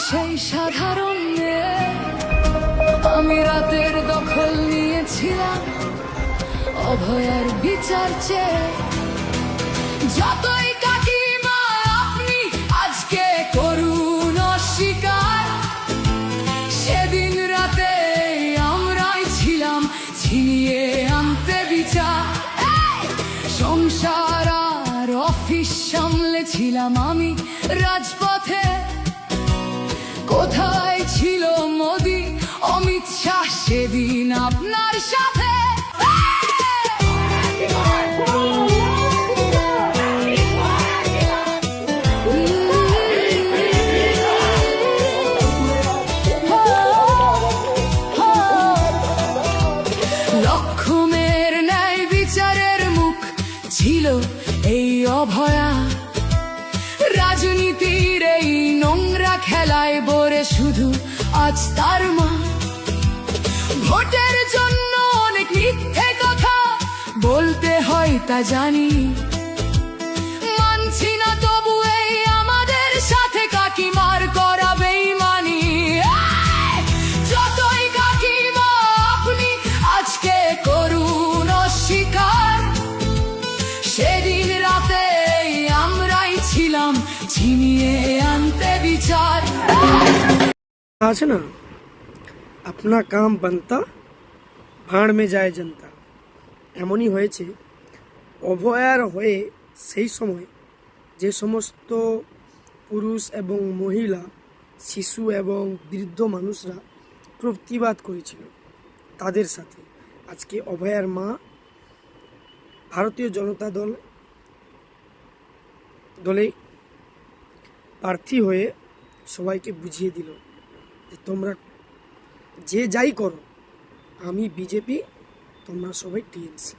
সেই সাধারণ মেয়ে, আমি রাতের দখল নিয়েছিলাম অভয়ার বিচার চেয়ে। যতই কাকিমা আপনি আজকে করুন অস্বীকার, সেদিন রাতে আমরাই ছিলাম ছিনিয়ে আনতে বিচার। সংসার আর অফিস সামলেছিলাম আমি রাজপথে। কোথায় ছিল মোদি অমিত শাহ সেদিন আপনার সাথে? লক্ষ্মণের ন্যায় বিচারের মুখ ছিল এই অভয়া। রাজনীতির এই নোংরা খেলায় বরে শুধু আজ তার মা। ভোটের জন্য অনেক মিথ্যে কথা বলতে হয় তা জানি, মানছি না তবু এই আমাদের সাথে কাকিমার করা বেইমানি। যতই কাকিমা আপনি আজকে করুন অস্বীকার, সেদিন রাতে আমরাই ছিলাম ছিনিয়ে আনতে বিচার। আছে না, আপনা কাম বানতা ভাঁড় মে যায় জনতা। এমনই হয়েছে অভয়ার হয়ে সেই সময় যে সমস্ত পুরুষ এবং মহিলা, শিশু এবং বৃদ্ধ মানুষরা প্রতিবাদ করেছিল, তাদের সাথে আজকে অভয়ার মা ভারতীয় জনতা দলে প্রার্থী হয়ে সবাইকে বুঝিয়ে দিল যে তোমরা যে যাই করো, আমি বিজেপি, তোমরা সবাই টিএমসি।